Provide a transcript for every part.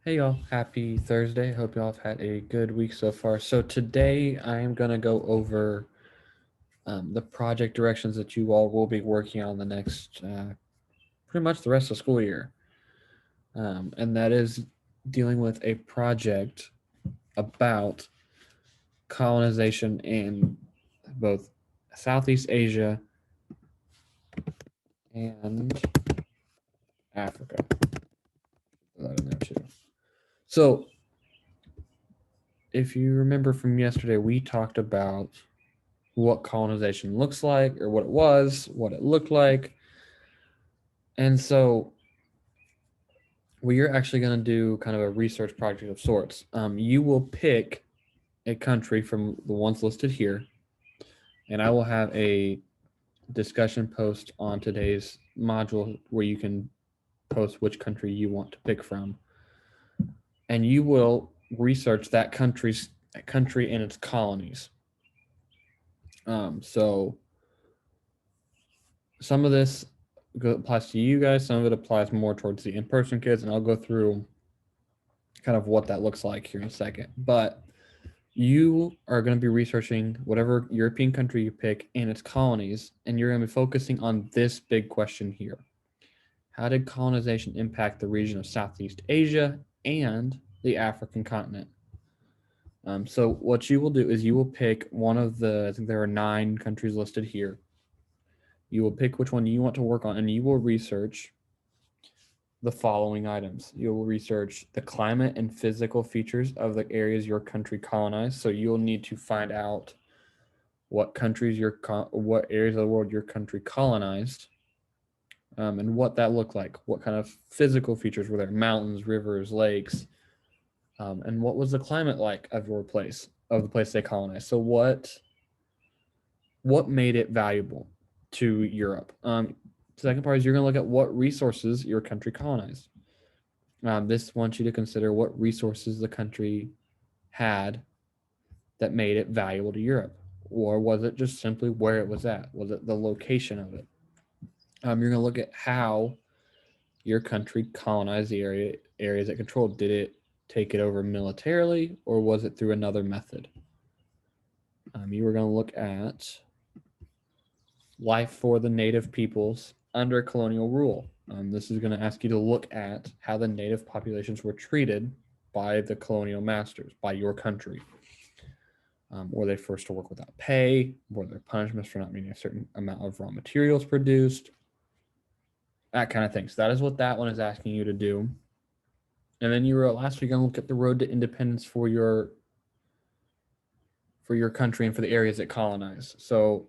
Hey y'all, happy Thursday. Hope y'all have had a good week so far. So today I am going to go over the project directions that you all will be working on the next pretty much the rest of the school year. And that is dealing with a project about colonization in both Southeast Asia and Africa. Put that in there too. So if you remember from yesterday, we talked about what colonization looks like or what it was, what it looked like. And so we are actually going to do kind of a research project of sorts. You will pick a country from the ones listed here, and I will have a discussion post on today's module where you can post which country you want to pick from. And you will research that country and its colonies. So some of this applies to you guys. Some of it applies more towards the in-person kids, and I'll go through kind of what that looks like here in a second. But you are going to be researching whatever European country you pick and its colonies, and you're going to be focusing on this big question here. How did colonization impact the region of Southeast Asia and the African continent? So what you will do is you will pick one of I think there are 9 countries listed here. You will pick which one you want to work on, and you will research the following items. You will research the climate and physical features of the areas your country colonized. So you'll need to find out what areas of the world your country colonized, and what that looked like. What kind of physical features were there? Mountains, rivers, lakes, and what was the climate like of the place they colonized? So what made it valuable to Europe? Second part is you're going to look at what resources your country colonized. This wants you to consider what resources the country had that made it valuable to Europe. Or was it just simply where it was at? Was it the location of it? You're going to look at how your country colonized the areas it controlled. Did it take it over militarily, or was it through another method? You were going to look at life for the native peoples under colonial rule. This is going to ask you to look at how the native populations were treated by the colonial masters, by your country. Were they forced to work without pay? Were there punishments for not meeting a certain amount of raw materials produced? That kind of thing. So that is what that one is asking you to do. And then you were last week going to look at the road to independence for your country and for the areas it colonized. So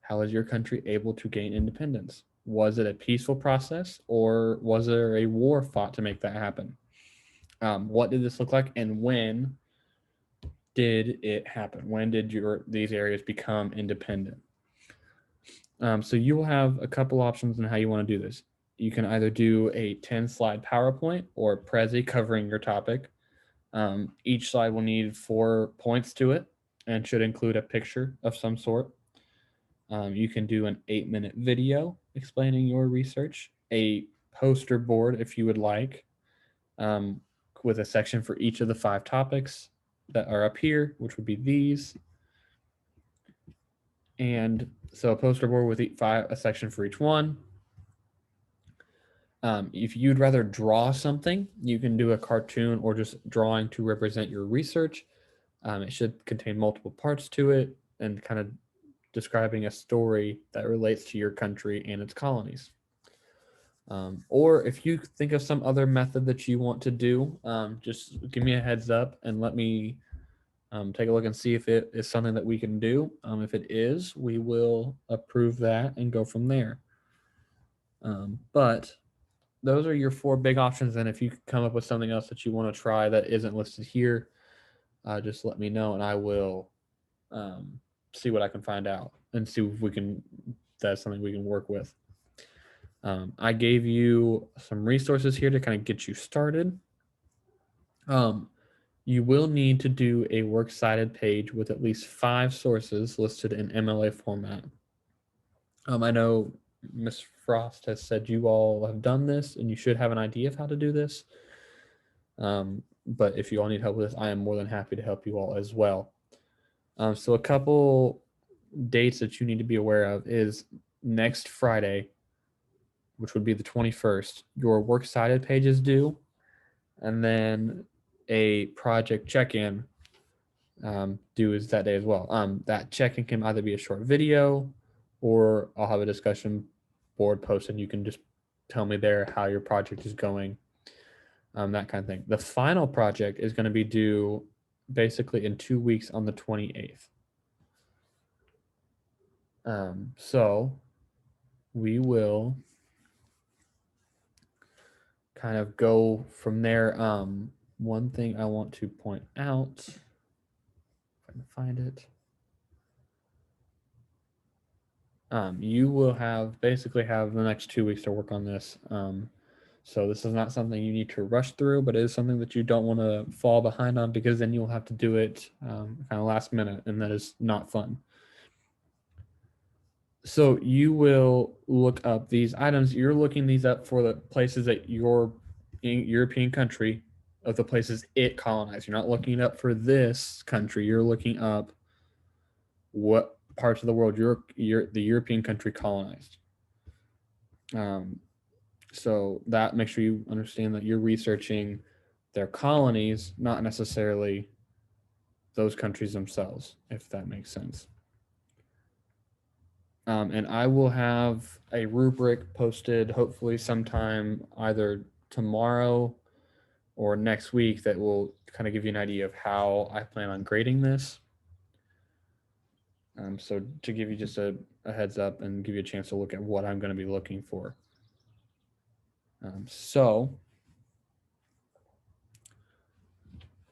how was your country able to gain independence? Was it a peaceful process, or was there a war fought to make that happen? What did this look like, and when did it happen? When did these areas become independent? So you will have a couple options on how you want to do this. You can either do a 10-slide PowerPoint or Prezi covering your topic. Each slide will need 4 points to it and should include a picture of some sort. You can do an 8-minute video explaining your research, a poster board if you would like, with a section for each of the 5 topics that are up here, which would be these. And so a poster board with a section for each one. If you'd rather draw something, you can do a cartoon or just drawing to represent your research. It should contain multiple parts to it and kind of describing a story that relates to your country and its colonies. Or if you think of some other method that you want to do, just give me a heads up and let me take a look and see if it is something that we can do. If it is, we will approve that and go from there. But those are your 4 big options. And if you come up with something else that you want to try that isn't listed here, just let me know and I will see what I can find out and see if that's something we can work with. I gave you some resources here to kind of get you started. You will need to do a works cited page with at least 5 sources listed in MLA format. I know Ms. Frost has said you all have done this and you should have an idea of how to do this. But if you all need help with this, I am more than happy to help you all as well. So a couple dates that you need to be aware of is next Friday, which would be the 21st, your works cited page is due, and then a project check-in due is that day as well. That check-in can either be a short video, or I'll have a discussion board post and you can just tell me there how your project is going, that kind of thing. The final project is going to be due basically in 2 weeks on the 28th. So we will kind of go from there. One thing I want to point out, if I can find it, you will basically have the next 2 weeks to work on this. So this is not something you need to rush through, but it is something that you don't want to fall behind on, because then you'll have to do it kind of last minute, and that is not fun. So you will look up these items. You're looking these up for the places that your European country, of the places it colonized. You're not looking it up for this country. You're looking up what parts of the world the European country colonized. So that, make sure you understand that you're researching their colonies, not necessarily those countries themselves, if that makes sense. And I will have a rubric posted hopefully sometime either tomorrow or next week that will kind of give you an idea of how I plan on grading this. So to give you just a heads up and give you a chance to look at what I'm going to be looking for. So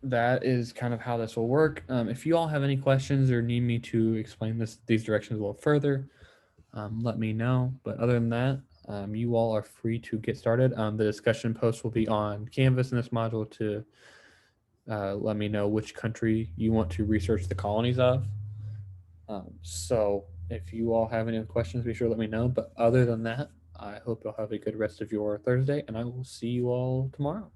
that is kind of how this will work. If you all have any questions or need me to explain these directions a little further, let me know. But other than that, you all are free to get started. The discussion post will be on Canvas in this module to let me know which country you want to research the colonies of. So if you all have any questions, be sure to let me know. But other than that, I hope you'll have a good rest of your Thursday, and I will see you all tomorrow.